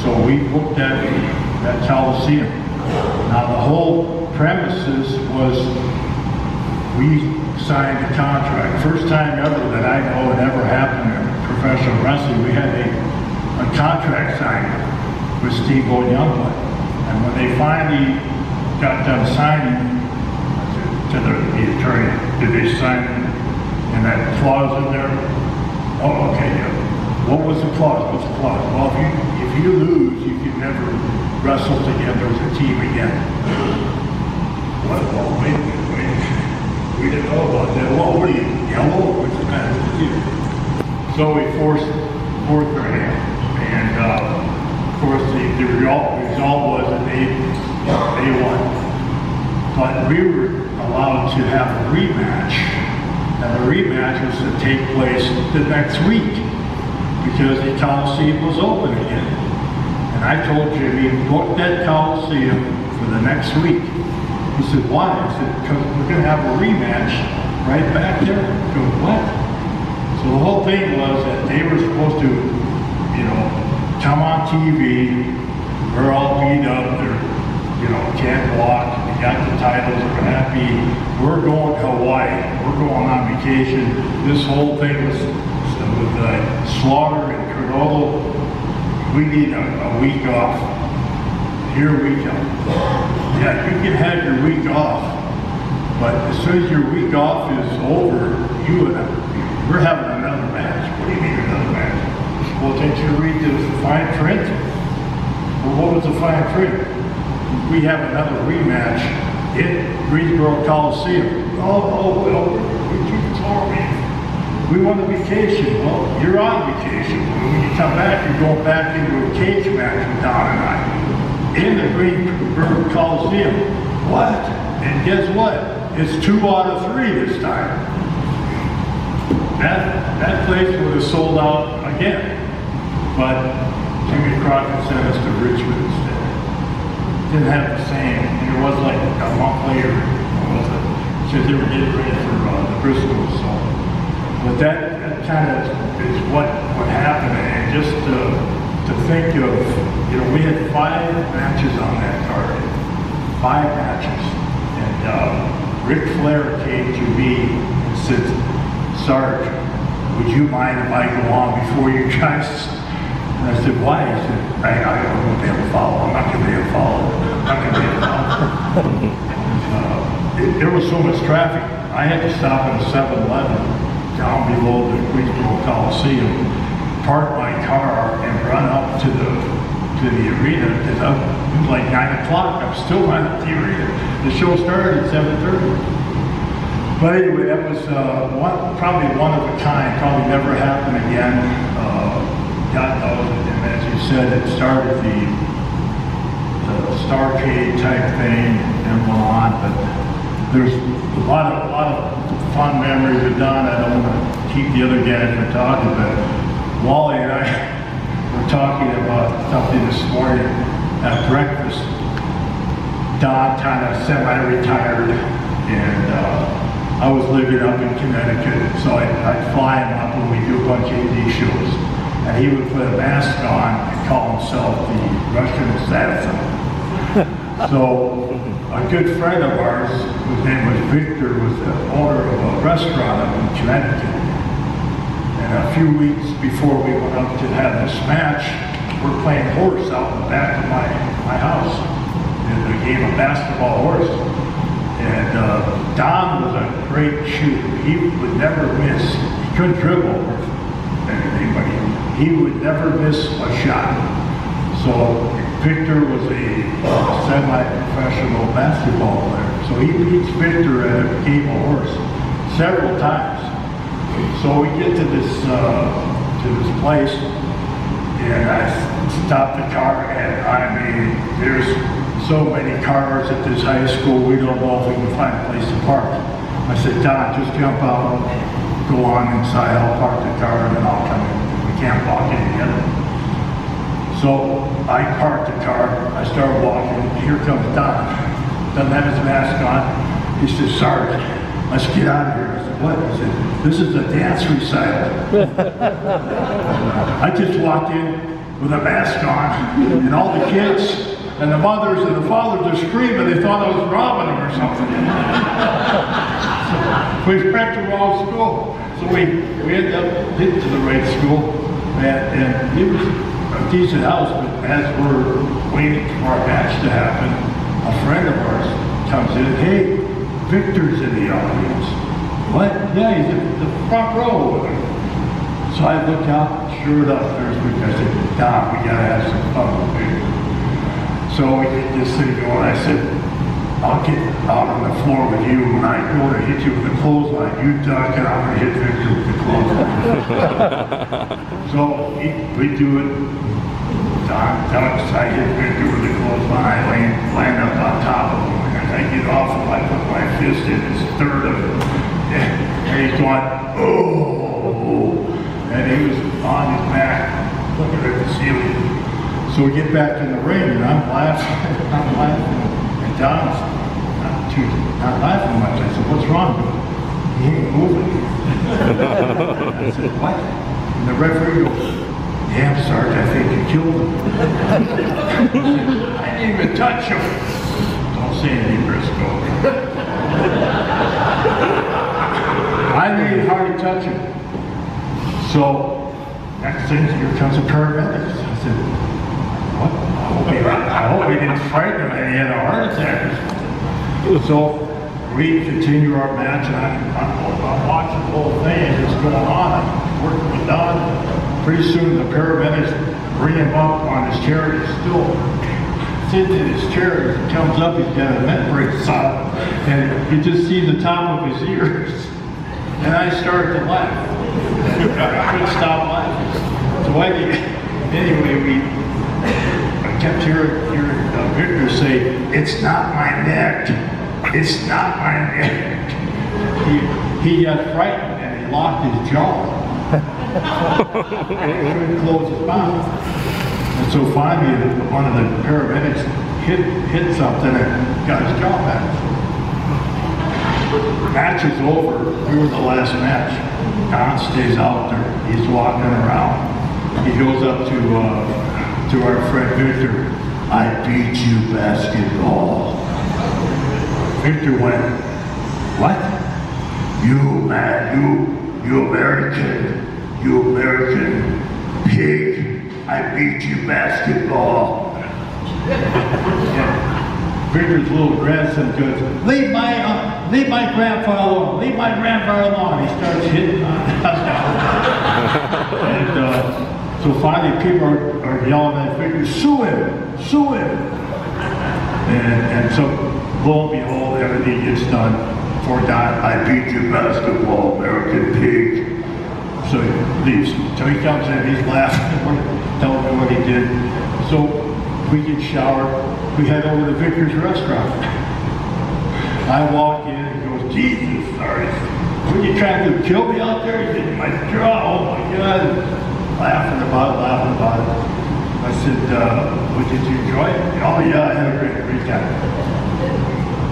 So we booked that Coliseum. Now the whole premises was, we signed a contract. First time ever that I know it ever happened in professional wrestling, we had a contract signed with Steve Youngblood. And when they finally got done signing to the attorney, did they sign in that clause in there? Oh, okay, yeah. What was the clause? What's the clause? Well, if you lose, you can never wrestle together as a team again. What? Well, wait a minute. We didn't know about that. Well, what are you, yellow? What's the matter with you? So we forced their hand. And, of course, the result was that they won. But we were allowed to have a rematch. And the rematch was to take place the next week because the Coliseum was open again. And I told Jimmy, book that Coliseum for the next week. He said, why? I said, because we're going to have a rematch right back there. I go, what? So the whole thing was that they were supposed to, you know, come on TV. We're all beat up. They're, you know, can't walk. We got the titles. We're happy. We're going to Hawaii. We're going on vacation. This whole thing was with Slaughter and Kernodle. We need a week off. Here we go. Yeah, you can have your week off, but as soon as your week off is over, we're having another match. What do you mean another match? Well, didn't you read the fine print? Well, what was the fine print? We have another rematch in Greensboro Coliseum. Oh, well, what you told me? We want a vacation. Well, you're on vacation. When you come back, you're going back into a cage match with Don and I. In the Greensboro Coliseum. What? And guess what? It's 2 out of 3 this time. That place would have sold out again. But Jimmy Crockett sent us to Richmond instead. Didn't have the same. And it was like a month later. Because they were getting ready for the Brisco. So, but that kind of is what happened. And just to think of, you know, we had 5 matches on that card. 5 matches. And Ric Flair came to me and said, Sarge, would you mind if I go on before you guys? And I said, why? He said, I don't want to be able to follow. I'm not going to be able to follow. I'm not going to be able to follow. There was so much traffic. I had to stop at a 7-Eleven down below the Greensboro Coliseum, park my car, and run up to the arena because it was like 9 o'clock. I'm still not at the arena. The show started at 7:30. But anyway, that was probably one of a kind. Probably never happen again. God knows. And as you said, it started the Starcade type thing and went on. But there's a lot of fun memories with Don. I don't want to keep the other guys from talking, but Wally and I were talking about something this morning at breakfast. Don kind of semi-retired, and I was living up in Connecticut, so I'd fly him up when we do a bunch of indie shows. And he would put a mask on and call himself the Russian assassin. So a good friend of ours, whose name was Victor, was the owner of a restaurant up in Connecticut. And a few weeks before we went up to have this match, we're playing horse out in the back of my house. In the game of basketball horse. And Don was a great shooter. He would never miss. He couldn't dribble or anything, but he would never miss a shot. So Victor was a semi-professional basketball player. So he beats Victor at a game of horse several times. So we get to this place, and I stop the car, and I mean, there's so many cars at this high school, we don't know if we can find a place to park. I said, Don, just jump out, go on inside, I'll park the car, and then I'll come in. We can't walk in together. So I parked the car, I started walking, here comes Don. Doesn't have his mask on. He says, Sergeant, let's get out of here. I said, what? He said, this is a dance recital. I just walked in with a mask on, and all the kids, and the mothers and the fathers are screaming. They thought I was robbing them or something. So we went to the wrong school. So we ended up getting to the right school. And it was a decent house, but as we're waiting for our match to happen, a friend of ours comes in. Hey, Victor's in the audience. What? Yeah, he's in the front row with her. So I look out, sure enough, there's Victor. I said, Don, we gotta have some fun with Victor. So we get this thing going. I said, I'll get out on the floor with you when I go to hit you with the clothesline. You duck and I'm going to hit Victor with the clothesline. So we do it. Don ducks, I hit Victor with the clothesline. I land up on top of him. And I get off and I put my fist in his third of it. And he's going, oh. And he was on his back looking at the ceiling. So we get back in the ring, and I'm laughing, and Don's not laughing much. I said, what's wrong with him? He ain't moving. I said, what? And the referee goes, damn, Sarge, I think you killed him. I didn't even touch him. Don't say anything, Brisco. I made it hard to touch him. So, next thing, here comes a paramedic. I said, what? I hope we didn't frighten him and he had a heart attack. So we continue our match, and I'm watching the whole thing and it's going on. I'm working with Don. Pretty soon the paramedics bring him up on his chair. He's still sitting in his chair. He comes up, he's got a neck brace on, and you just see the top of his ears. And I started to laugh. I couldn't stop laughing. So anyway, I kept hearing Victor say, it's not my neck. It's not my neck. He got frightened and he locked his jaw. He couldn't close his mouth. And so finally, one of the paramedics hit something and got his jaw back. The match is over. We were the last match. Don stays out there. He's walking around. He goes up to our friend Victor. I beat you basketball. Victor went, what? You American pig. I beat you basketball. Victor's little grandson goes, leave my grandfather alone, leave my grandfather alone. He starts hitting on and so finally people are yelling at Victor, sue him. And so lo and behold, everything gets done for Don. I beat you basketball, American pig. So he leaves. So he comes in, he's laughing, telling me what he did. So we get showered. We head over to Victor's restaurant. I walk in and he goes, Jesus, sorry. Were you trying to kill me out there? He said, my jaw, oh my God. Laughing about it. I said, well, did you enjoy it? Oh yeah, I had a great time.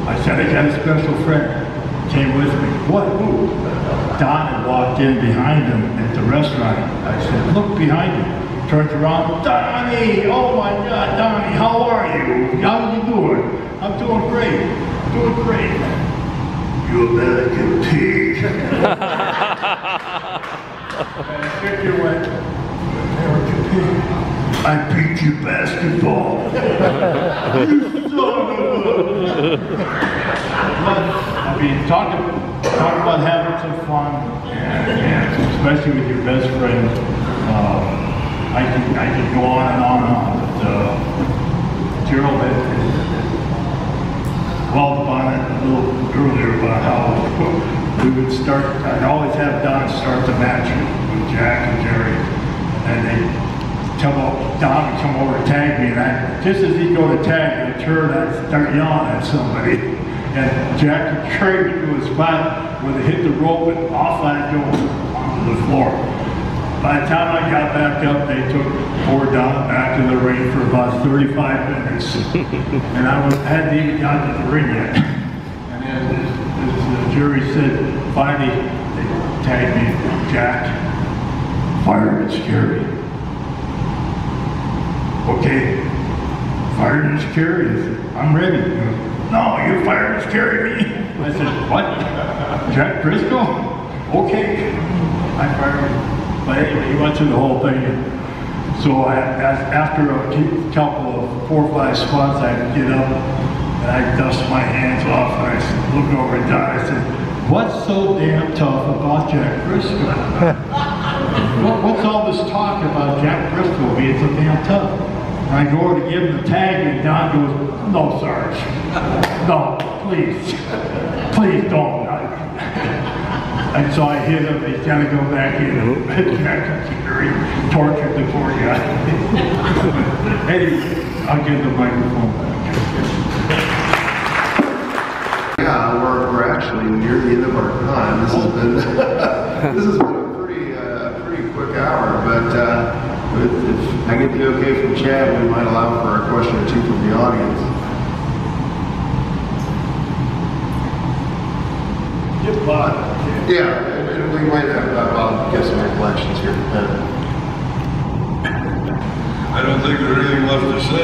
I said, I got a special friend. Came with me. What? Who? Don had walked in behind him at the restaurant. I said, look behind you. Turned around, Donnie! Oh my God, Donnie, how are you? How you doing? I'm doing great. Doing great. You American pig. And Victor went, American pig. I beat you basketball. You son of a... I mean, talk about having some fun, and especially with your best friend. I could go on and on. But Gerald had dwelled upon it a little earlier about how we would start. I'd always have Don start the match with Jack and Jerry, and they tell Don to come over and tag me, and just as he'd go to tag, I'd turn and I'd start yelling at somebody. And Jack would carry me to a spot where they hit the rope and off I'd go onto the floor. By the time I got back up, they took poor Don back to the ring for about 35 minutes. And I hadn't even gotten to the ring yet. And as Jerry said, finally they tagged me, Jack, fire and scary. Okay, fire and scary. I'm ready. No, you're fired to carry me. I said, what? Jack Brisco? Okay. I fired him. But anyway, he went through the whole thing. So after a couple of 4 or 5 spots, I'd get up and I'd dust my hands off and I'd look over at Don. I said, what's so damn tough about Jack Brisco? What's all this talk about Jack Brisco being so damn tough? And I go over to give him the tag, and Don goes, no, Sarge. No, please. Please don't. And so I hit him, he's got to go back in. Very tortured the poor guy. Anyway, I'll give the microphone back. Yeah, we're actually near the end of our time. This has been a pretty quick hour, but if I get the okay from Chad, we might allow for a question or two from the audience. Yeah, and we might have Bob get some reflections here. I don't think there's anything left to say.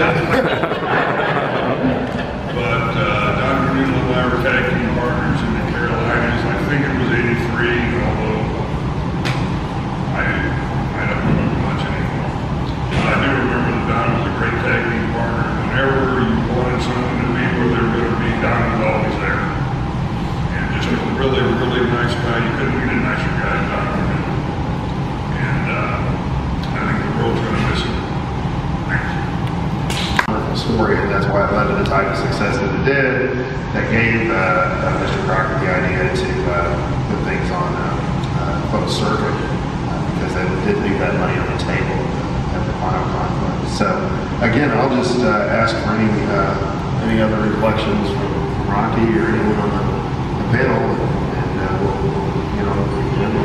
But Don Kernodle and I were tag team partners in the Carolinas. I think it was '83, although I don't remember much anymore. But I do remember that Don was a great tag team partner. Whenever you wanted someone to be where they were going to be, Don was always there. And just a really, really nice guy. You couldn't get a nicer guy than Don Kernodle. And I think the world's going to miss him. Story, and that's why it led to the type of success that it did. That gave Mr. Crocker the idea to put things on closed circuit because they did leave that money on the table at the final conflict. So again, I'll just ask for any other reflections from Rocky or anyone on the panel, and we'll begin.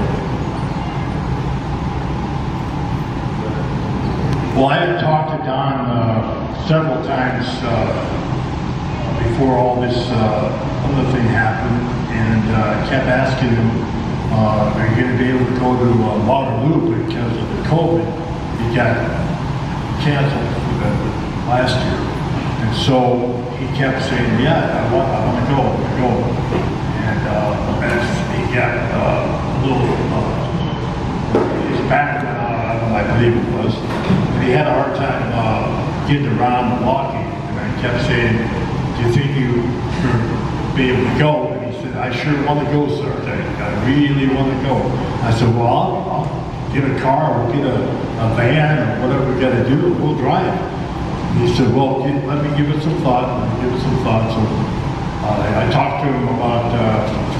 Well, I had talked to Don several times before all this other thing happened, and kept asking him, are you going to be able to go to Waterloo because of the COVID? It got canceled last year. And so he kept saying, yeah, I want to go. And as he got a little, his back went out, I believe it was, and he had a hard time getting around and walking, and I kept saying, do you think you'll be able to go? And he said, I sure want to go, sir. I really want to go. I said, well, I'll get a car, we'll get a van, or whatever we got to do, we'll drive. And he said, well, let me give it some thought. So I talked to him about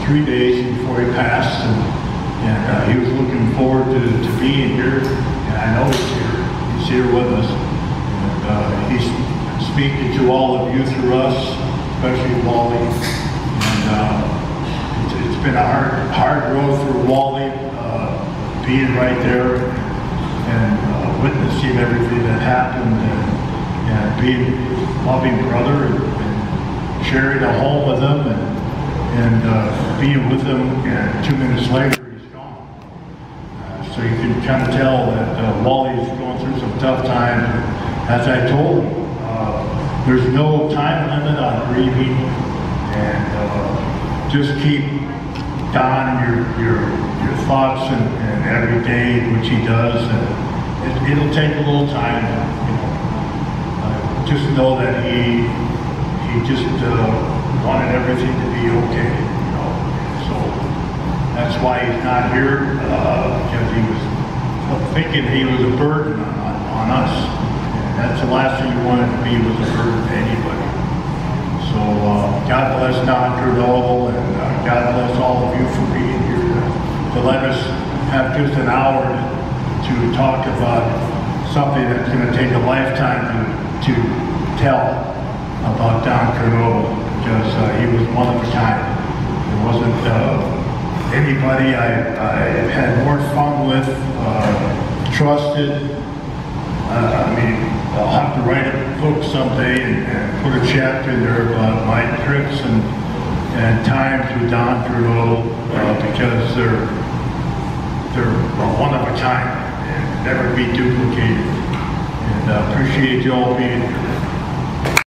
3 days before he passed, and he was looking forward to being here, and I know he's here. He's here with us. He's speaking to all of you through us, especially Wally. And it's been a hard road for Wally, being right there and witnessing see everything that happened and being a loving brother and sharing a home with him and being with him, and 2 minutes later he's gone. So you can kind of tell that Wally's going through some tough times. As I told him, there's no time limit on grieving, and just keep Don your thoughts and every day, which he does, and it'll take a little time. You know, just know that he just wanted everything to be okay. You know, so that's why he's not here, because he was thinking he was a burden on us. And that's the last thing you wanted to be, was a burden to anybody. So God bless Don Kernodle, and God bless all of you for being here to let us have just an hour to talk about something that's going to take a lifetime to tell about Don Kernodle, because he was one of a kind. There wasn't anybody I had more fun with, trusted. I mean, I'll have to write a book someday and put a chapter in there about my trips and times with Don Kernodle, because they're one of a kind and never be duplicated. And appreciate you all being here.